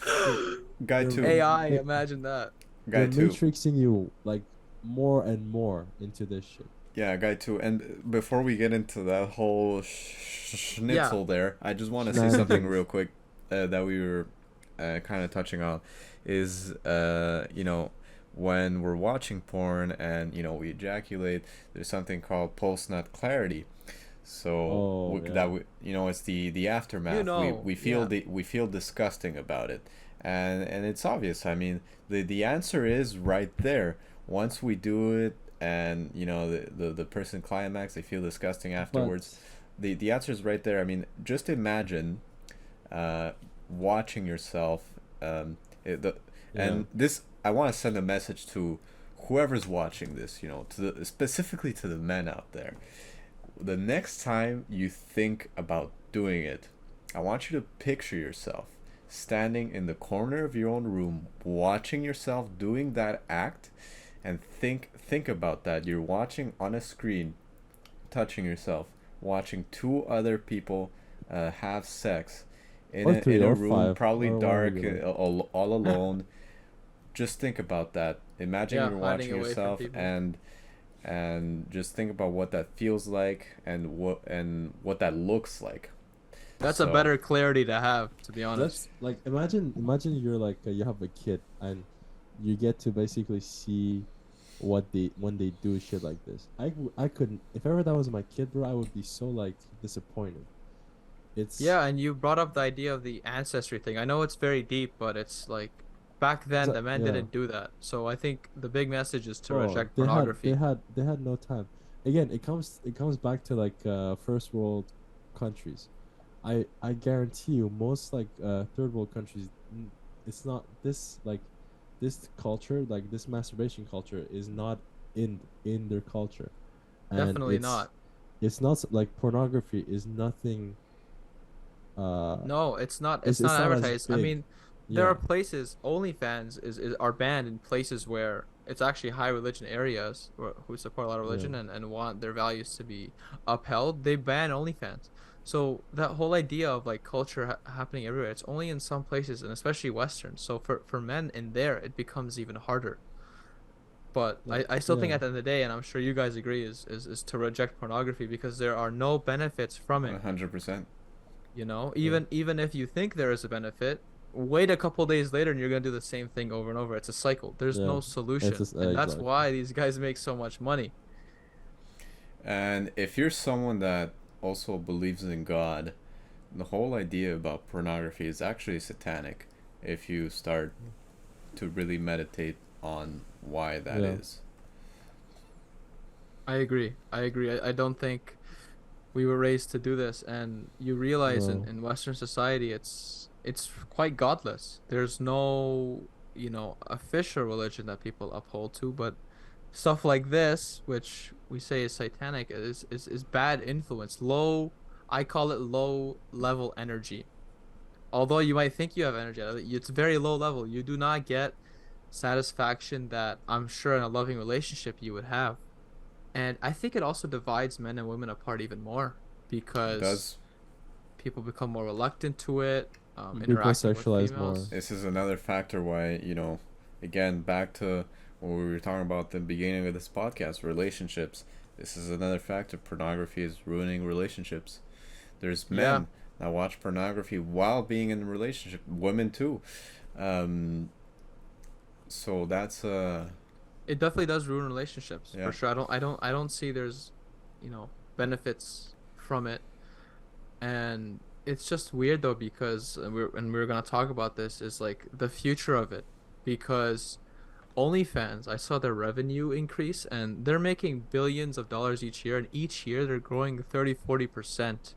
guy two, they're AI, imagine that. guy they're two. matrixing you like more and more into this shit. Yeah, guy two. And before we get into that whole Yeah. schnitzel there, I just want to say something Shenanigans. real quick that we were kind of touching on is when we're watching porn and we ejaculate, there's something called post nut clarity. So Oh that yeah. it's the aftermath. Yeah. We feel disgusting about it, and it's obvious. I mean, the answer is right there. Once we do it, and the person climax, they feel disgusting But afterwards. The answer is right there. I mean, just imagine uh, watching yourself. It, the, yeah. and this, I want to send a message to whoever's watching this. Specifically to the men out there. The next time you think about doing it, I want you to picture yourself standing in the corner of your own room, watching yourself doing that act, and think about that. You're watching on a screen, touching yourself, watching two other people have sex Or in three a or room, five probably or whatever dark, you like. all alone. Just think about that. Imagine Yeah, you're hiding watching away from yourself, people. and just think about what that feels like and what that looks like. That's a So better clarity to have, to be honest. Let's like imagine you're like you have a kid and you get to basically see what they when they do shit like this. I couldn't, if ever that was my kid, bro, I would be so like disappointed. It's Yeah, and you brought up the idea of the ancestry thing. I know it's very deep, but it's like back then the men yeah. didn't do that. So I think the big message is to Bro, reject pornography. they had no time. Again, it comes back to like first world countries. I guarantee you most like third world countries, it's not this like this culture, like this masturbation culture is not in their culture. And Definitely not. it's not like pornography is nothing uh No, it's it's not not as advertised. I big. mean, there are Yeah. places, OnlyFans is are banned in places where it's actually high religion areas who support a lot of Yeah. religion and want their values to be upheld. They ban OnlyFans. So that whole idea of like culture happening everywhere, it's only in some places and especially Western. So for men in there, it becomes even harder. But Like I still think yeah. at the end of the day, and I'm sure you guys agree, is to reject pornography because there are no benefits from it. 100%. Yeah. Even if you think there is a benefit, wait a couple days later and you're gonna do the same thing over and over. It's a cycle. There's Yeah. no It's solution, just and that's exactly. why these guys make so much money. And if you're someone that also believes in God, the whole idea about pornography is actually satanic if you start to really meditate on why that Yeah. is. I agree. I agree. I don't think we were raised to do this, and you realize No. in Western society it's quite godless. There's no, official religion that people uphold to, but stuff like this, which we say is satanic, is bad influence. Low, I call it low level energy. Although you might think you have energy, it's very low level. You do not get satisfaction that I'm sure in a loving relationship you would have. And I think it also divides men and women apart even more It because does. people become more reluctant to it, People interacting with sexualize more. females. This is another factor why, again, back to what we were talking about at the beginning of this podcast, relationships. This is another factor. Pornography is ruining relationships. There's Yeah, men that watch pornography while being in a relationship, women too. Um, so that's it definitely does ruin relationships yeah, for sure. I don't see there's, benefits from it. And it's just weird though because we're gonna talk about this is like the future of it because OnlyFans, I saw their revenue increase and they're making billions of dollars each year, and each year they're growing 30-40%.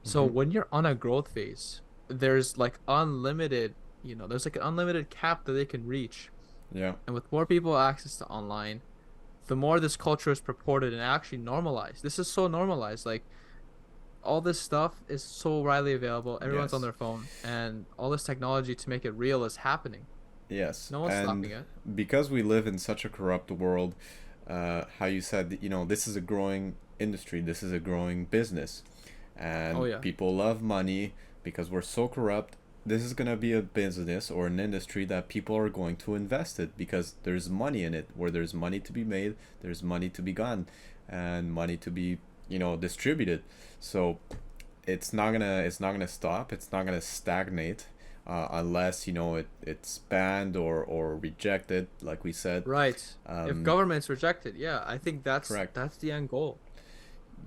So hmm, when you're on a growth phase, there's like unlimited, there's like an unlimited cap that they can reach. yeah, And with more people access to online, the more this culture is purported and actually normalized. This is so normalized. Like all this stuff is so widely available. Everyone's on yes, their phone, and all this technology to make it real is happening. yes, No one's and stopping it. because we live in such a corrupt world, how you said, this is a growing industry, this is a growing business, Oh and yeah. people love money because we're so corrupt. This is gonna be a business or an industry that people are going to invest in because there's money in it. Where there's money to be made, there's money to be gotten, and money to be, distributed. So it's not gonna stop. It's not gonna stagnate, unless it's banned or rejected, like we said. Right. If Um, governments reject it, yeah, I think that's correct. that's the end goal.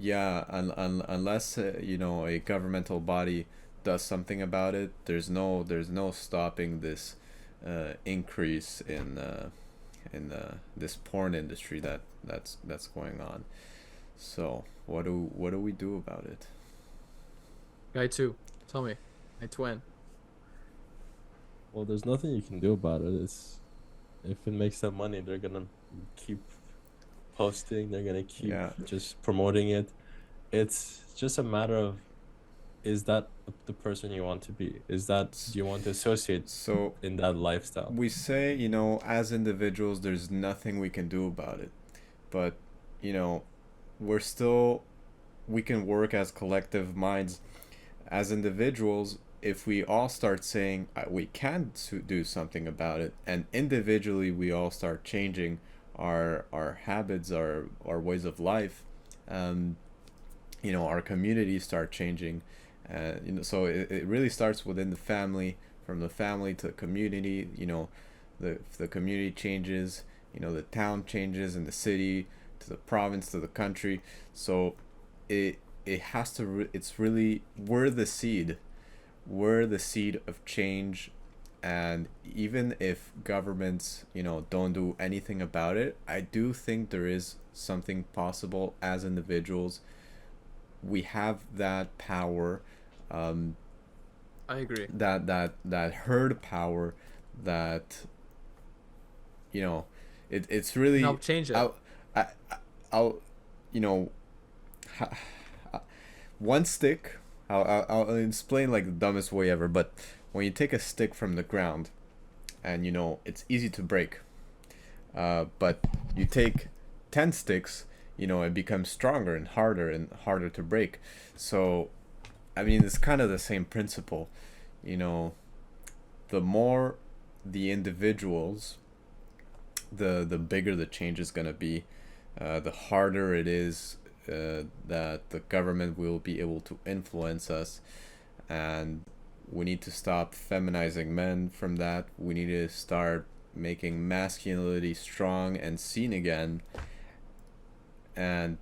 Yeah, unless a governmental body does something about it, there's no stopping this increase in this porn industry that's going on. So what do we do about it? Guy two, tell me, my twin. Well, there's nothing you can do about it. It's if it makes them money, they're gonna keep posting. They're gonna keep Yeah. just promoting it. It's just a matter of, is that the person you want to be? Is that, S- do you want to associate So in that lifestyle? we say, as individuals, there's nothing we can do about it, but you know, we're still we can work as collective minds as individuals. If we all start saying we can do something about it, and individually we all start changing our habits, our ways of life, um, our communities start changing. So it really starts within the family. From the family to the community, the community changes, the town changes, and the city to the province to the country. So it has to it's really we're the seed of change. And even if governments don't do anything about it, I do think there is something possible. As individuals, we have that power, um, I agree. that herd power, that you know it's Can really help change it. I'll, I, I'll you know one stick. I'll explain like the dumbest way ever, but when you take a stick from the ground, and it's easy to break, but you take 10 sticks, it becomes stronger and harder to break. So I mean, it's kind of the same principle. you know the more the individuals, the bigger the change is going to be. The harder it is that the government will be able to influence us. And we need to stop feminizing men from that. We need to start making masculinity strong and seen again. And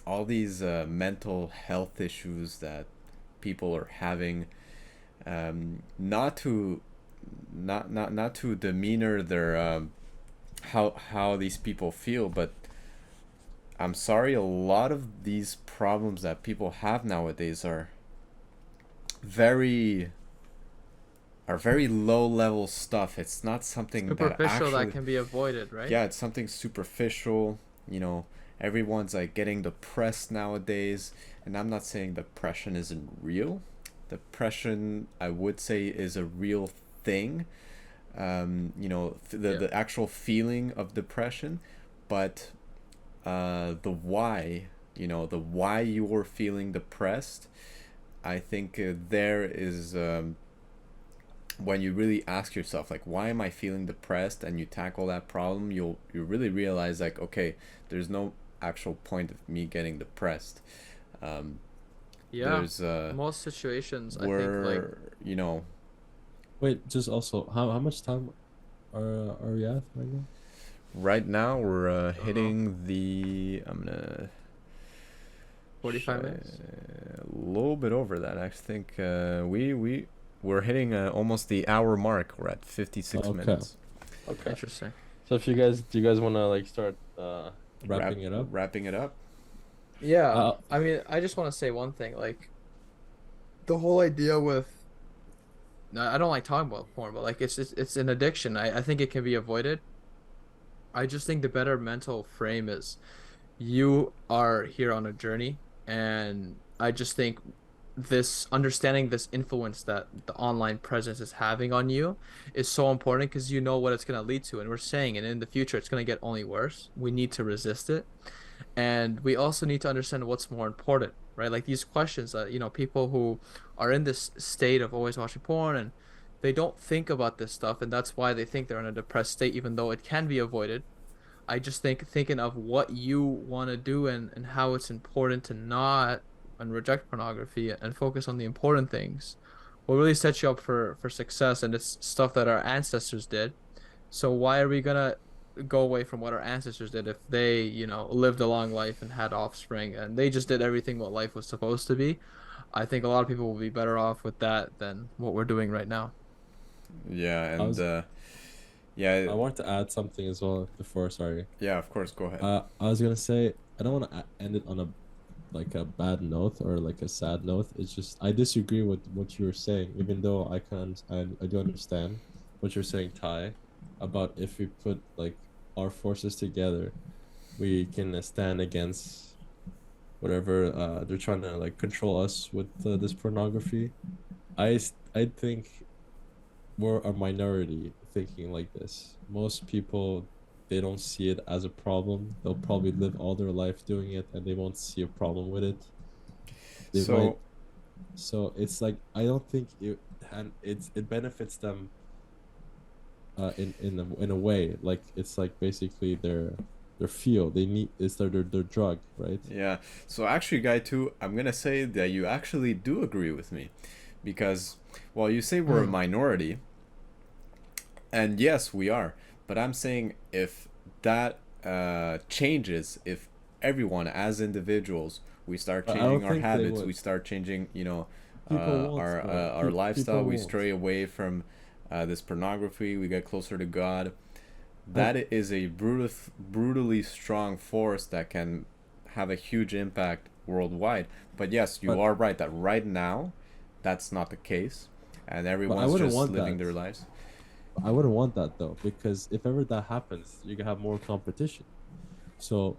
all these mental health issues that people are having, not to demeanor their how these people feel, but I'm sorry, a lot of these problems that people have nowadays very very low level stuff. It's not something that Superficial that actually, can be avoided, right? yeah, it's something superficial. You know, everyone's like getting depressed nowadays, and I'm not saying depression isn't real. Depression, I would say, is a real thing. You know, Yeah. the actual feeling of depression, but the why, you know, the why you're feeling depressed, I think there is when you really ask yourself like, why am I feeling depressed, and you tackle that problem, you really realize like, okay, there's no actual point of me getting depressed. um, Yeah. there's Most situations, I think, like, we're, you know, Wait, just also, how much time are we at right now? right now we're I don't know, hitting the, I'm gonna 45 minutes. a little bit over that. I think we're hitting almost the hour mark. We're at 56 Okay. minutes. Okay. Interesting. So if you guys, do you guys want to like start wrapping it up? Wrapping it up. Yeah. Uh, I mean, I just want to say one thing. Like, the whole idea with, no, I don't like talking about porn, but like, it's an addiction. I think it can be avoided. I just think the better mental frame is you are here on a journey, and I just think this understanding this influence that the online presence is having on you is so important because you know what it's going to lead to, and we're saying, and in the future it's going to get only worse. We need to resist it, and we also need to understand what's more important, right? Like these questions that, people who are in this state of always watching porn, and they don't think about this stuff, and that's why they think they're in a depressed state, even though it can be avoided. I just think thinking of what you want to do, and how it's important to not and reject pornography and focus on the important things will really set you up for success. And it's stuff that our ancestors did. So why are we gonna go away from what our ancestors did if they, lived a long life and had offspring and they just did everything what life was supposed to be? I think a lot of people will be better off with that than what we're doing right now. Yeah, I and was yeah, I want to add something as well before. Sorry. yeah. Of course, go ahead. I was gonna say I don't want to end it on a like a bad note or like a sad note. It's just I disagree with what you were saying, even though I do understand what you're saying, Ty, about if we put like our forces together, we can stand against whatever they're trying to like control us with this pornography. I think we're a minority thinking like this. Most people, they don't see it as a problem. They'll probably live all their life doing it and they won't see a problem with it. They might, So so it's like I don't think it, and it benefits them in a way. Like it's like basically their fuel. They need, it's their drug, right? yeah, so actually, guy two, I'm gonna say that you actually do agree with me, because, well, you say we're a minority, and yes, we are. But I'm saying if that changes, if everyone as individuals, we start But I changing don't our think they habits, would. we start changing, People won't, bro. our lifestyle, People we won't. stray away from this pornography, we get closer to God. And That is a brutally strong force that can have a huge impact worldwide. But yes, you but are right that right now, that's not the case, and but I everyone's wouldn't just want living that. their lives. I wouldn't want that though, because if ever that happens, you can have more competition. So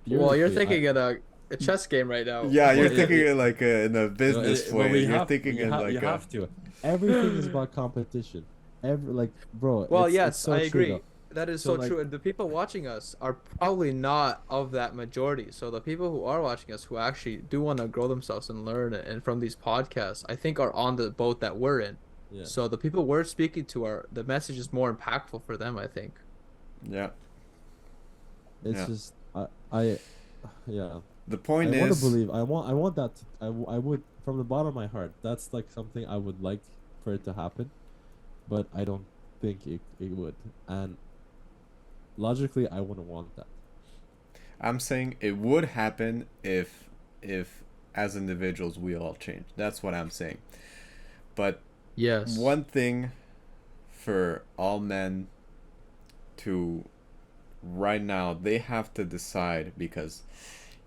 Well, you're theoretically, I thinking in a chess game right now. Yeah, you're well, thinking it like in a business but way. we You're have thinking in you like a. have to. Everything is about competition. Every like, bro, Well, it's yes, I so true though. agree. That is So so like, true. And the people watching us are probably not of that majority. So the people who are watching us who actually do want to grow themselves and learn and from these podcasts, I think are on the boat that we're in. yeah, So the people we're speaking to are the message is more impactful for them, I think. Yeah, it's yeah. just I yeah. The I point want to is, believe. I want that. I would from the bottom of my heart. That's like something I would like for it to happen, but I don't think it would. And logically, I wouldn't want that. I'm saying it would happen if as individuals we all change. That's what I'm saying. But Yes. one thing for all men to right now they have to decide, because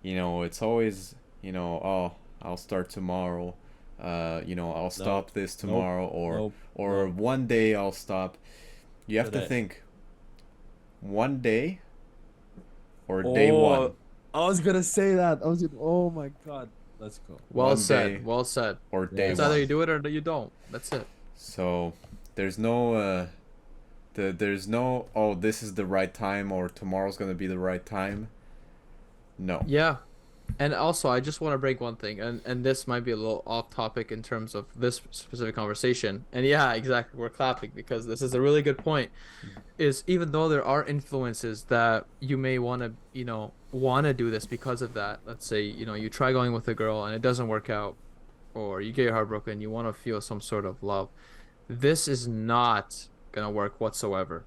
it's always, oh, I'll start tomorrow, I'll stop this tomorrow, or nope. one day I'll stop. You have to Today. think, one day or day one. I was gonna say that. Oh my god. Let's go. Well One said. day Well said. or day It's Yes. either one. you do it or you don't. That's it. So there's no there's no, oh, this is the right time or tomorrow's gonna be the right time. No. Yeah. And also, I just want to break one thing, and this might be a little off topic in terms of this specific conversation. And yeah, exactly, we're clapping because this is a really good point. Is even though there are influences that you may want to, want to do this because of that. Let's say, you try going with a girl and it doesn't work out, or you get your heart broken, you want to feel some sort of love. This is not gonna work whatsoever.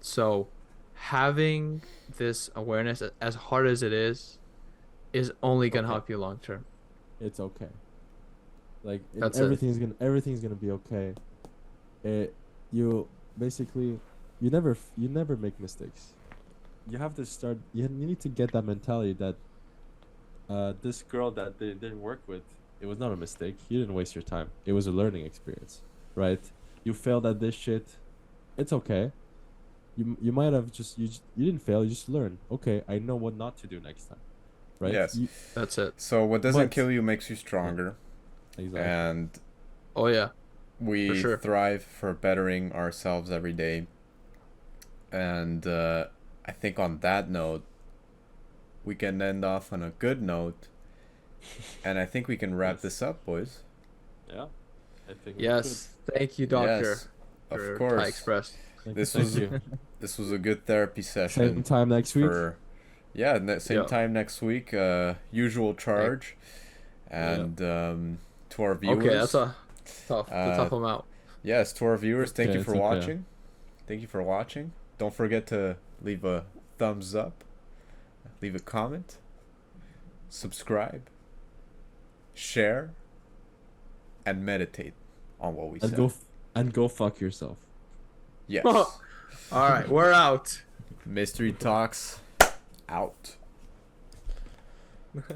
So, having this awareness, as hard as it is only gonna Okay. help you long term. It's okay. Like That's it. everything's gonna be okay. You basically you never make mistakes. You have to start. You need to get that mentality that this girl that they didn't work with, it was not a mistake. You didn't waste your time. It was a learning experience, right? You failed at this shit. It's okay. You might have you didn't fail. You just learned. Okay, I know what not to do next time, right? Yes. That's it. So what doesn't But- kill you makes you stronger, Exactly. and Oh yeah. we For sure. thrive for bettering ourselves every day. And I think on that note, we can end off on a good note, and I think we can wrap Yes. this up, boys. Yeah. I think we Yes. Thank you, doctor. Yes, of for course. Thai Express. should. This Thank was you. this was a good therapy Same session. time next week. For same Yeah. time next week. Usual charge, and to our viewers. Okay, that's a tough. Uh, tough amount. Yes, to our viewers, thank Okay, you for it's okay. watching. Thank you for watching. Don't forget to leave a thumbs up, leave a comment, subscribe, share, and meditate on what we And said. go fuck yourself. Yes. All right, we're out. Mystery Talks out.